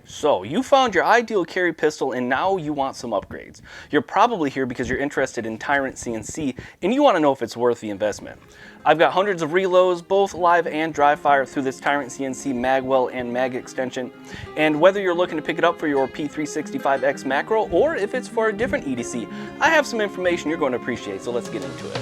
So, you found your ideal carry pistol and now you want some upgrades. You're probably here because you're interested in Tyrant CNC and you want to know if it's worth the investment. I've got hundreds of reloads, both live and dry fire, through this Tyrant CNC Magwell and Mag extension. And whether you're looking to pick it up for your P365 XMacro or if it's for a different EDC, I have some information you're going to appreciate, so let's get into it.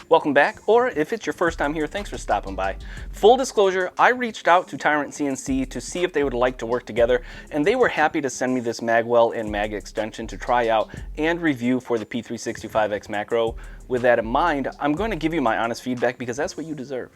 Welcome back, or if it's your first time here, thanks for stopping by. Full disclosure, I reached out to Tyrant CNC to see if they would like to work together, and they were happy to send me this Magwell and Mag extension to try out and review for the P365 XMacro. With that in mind, I'm going to give you my honest feedback because that's what you deserve.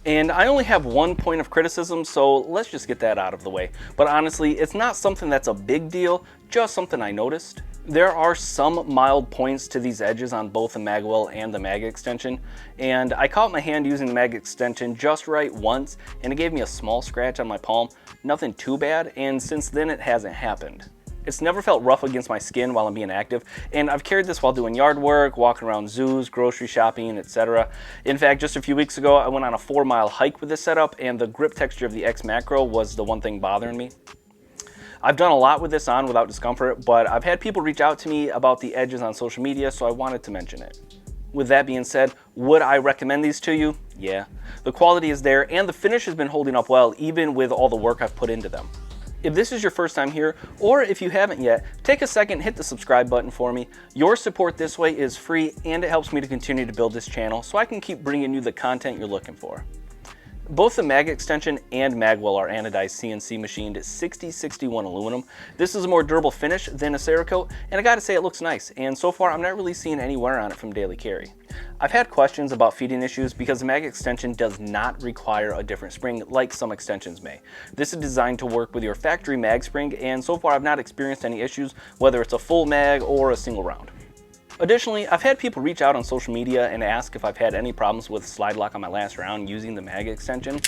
And I only have one point of criticism, so let's just get that out of the way. But honestly, it's not something that's a big deal, just something I noticed. There are some mild points to these edges on both the Magwell and the Mag extension, and I caught my hand using the Mag extension just right once, and it gave me a small scratch on my palm. Nothing too bad, and since then it hasn't happened. It's never felt rough against my skin while I'm being active, and I've carried this while doing yard work, walking around zoos, grocery shopping, etc. In fact, just a few weeks ago, I went on a 4-mile hike with this setup, and the grip texture of the XMacro was the one thing bothering me. I've done a lot with this on without discomfort, but I've had people reach out to me about the edges on social media, so I wanted to mention it. With that being said, would I recommend these to you? Yeah. The quality is there, and the finish has been holding up well, even with all the work I've put into them. If this is your first time here, or if you haven't yet, take a second, hit the subscribe button for me. Your support this way is free, and it helps me to continue to build this channel so I can keep bringing you the content you're looking for. Both the Mag extension and Magwell are anodized CNC machined 6061 aluminum. This is a more durable finish than a Cerakote, and I gotta say it looks nice, and so far I'm not really seeing any wear on it from daily carry. I've had questions about feeding issues because the Mag extension does not require a different spring like some extensions may. This is designed to work with your factory mag spring, and so far I've not experienced any issues, whether it's a full mag or a single round. Additionally, I've had people reach out on social media and ask if I've had any problems with slide lock on my last round using the Mag extension,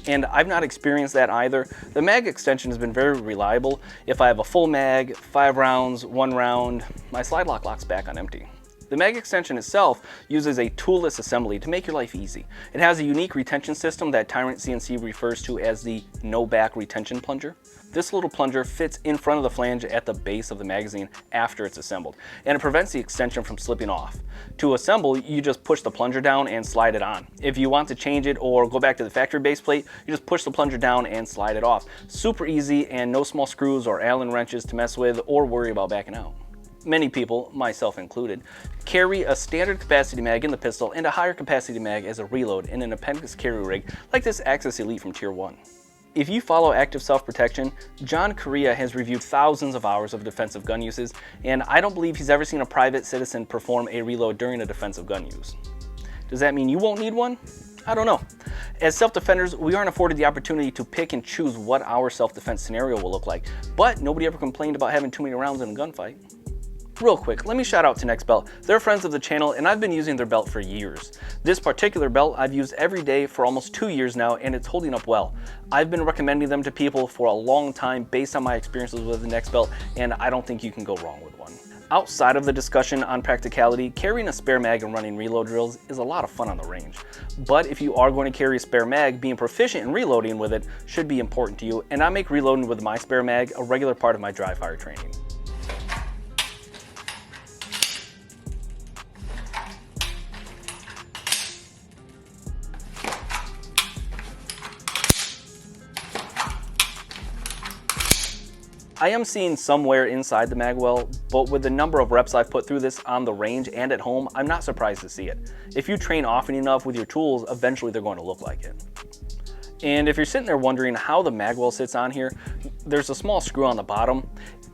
and I've not experienced that either. The Mag extension has been very reliable. If I have a full mag, 5 rounds, 1 round, my slide lock locks back on empty. The Mag extension itself uses a toolless assembly to make your life easy. It has a unique retention system that Tyrant CNC refers to as the no-back retention plunger. This little plunger fits in front of the flange at the base of the magazine after it's assembled, and it prevents the extension from slipping off. To assemble, you just push the plunger down and slide it on. If you want to change it or go back to the factory base plate, you just push the plunger down and slide it off. Super easy, and no small screws or Allen wrenches to mess with or worry about backing out. Many people, myself included, carry a standard capacity mag in the pistol and a higher capacity mag as a reload in an appendix carry rig like this Axis Elite from Tier 1. If you follow active self-protection, John Correa has reviewed thousands of hours of defensive gun uses, and I don't believe he's ever seen a private citizen perform a reload during a defensive gun use. Does that mean you won't need one? I don't know. As self-defenders, we aren't afforded the opportunity to pick and choose what our self-defense scenario will look like, but nobody ever complained about having too many rounds in a gunfight. Real quick, let me shout out to Next Belt. They're friends of the channel and I've been using their belt for years. This particular belt I've used every day for almost 2 years now and it's holding up well. I've been recommending them to people for a long time based on my experiences with the Next Belt, and I don't think you can go wrong with one. Outside of the discussion on practicality, carrying a spare mag and running reload drills is a lot of fun on the range. But if you are going to carry a spare mag, being proficient in reloading with it should be important to you, and I make reloading with my spare mag a regular part of my dry fire training. I am seeing some wear inside the Magwell, but with the number of reps I've put through this on the range and at home, I'm not surprised to see it. If you train often enough with your tools, eventually they're going to look like it. And if you're sitting there wondering how the Magwell sits on here, there's a small screw on the bottom.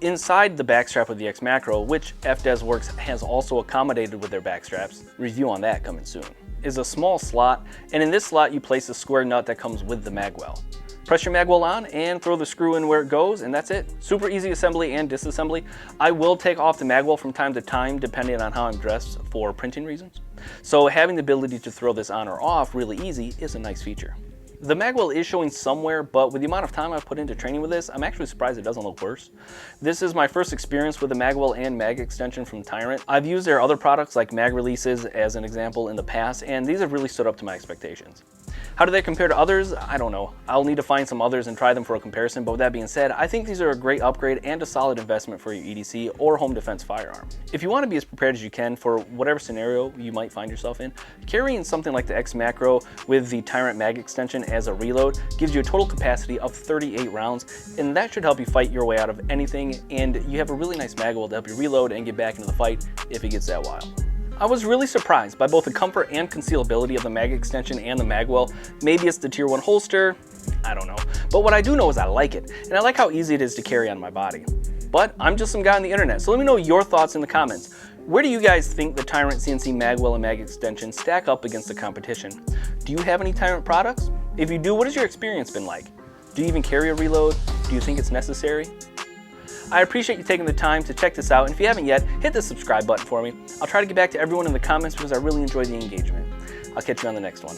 Inside the backstrap of the XMacro, which FDesWorks has also accommodated with their backstraps, review on that coming soon, is a small slot, and in this slot you place a square nut that comes with the Magwell. Press your Magwell on and throw the screw in where it goes, and that's it. Super easy assembly and disassembly. I will take off the Magwell from time to time depending on how I'm dressed for printing reasons. So having the ability to throw this on or off really easy is a nice feature. The Magwell is showing some wear, but with the amount of time I've put into training with this, I'm actually surprised it doesn't look worse. This is my first experience with the Magwell and mag extension from Tyrant. I've used their other products like mag releases as an example in the past, and these have really stood up to my expectations. How do they compare to others? I don't know. I'll need to find some others and try them for a comparison, but with that being said, I think these are a great upgrade and a solid investment for your EDC or home defense firearm. If you want to be as prepared as you can for whatever scenario you might find yourself in, carrying something like the XMacro with the Tyrant mag extension as a reload gives you a total capacity of 38 rounds, and that should help you fight your way out of anything, and you have a really nice Magwell to help you reload and get back into the fight if it gets that wild. I was really surprised by both the comfort and concealability of the mag extension and the Magwell. Maybe it's the Tier 1 holster, I don't know. But what I do know is I like it, and I like how easy it is to carry on my body. But I'm just some guy on the internet, so let me know your thoughts in the comments. Where do you guys think the Tyrant CNC Magwell and mag extension stack up against the competition? Do you have any Tyrant products? If you do, what has your experience been like? Do you even carry a reload? Do you think it's necessary? I appreciate you taking the time to check this out, and if you haven't yet, hit the subscribe button for me. I'll try to get back to everyone in the comments because I really enjoy the engagement. I'll catch you on the next one.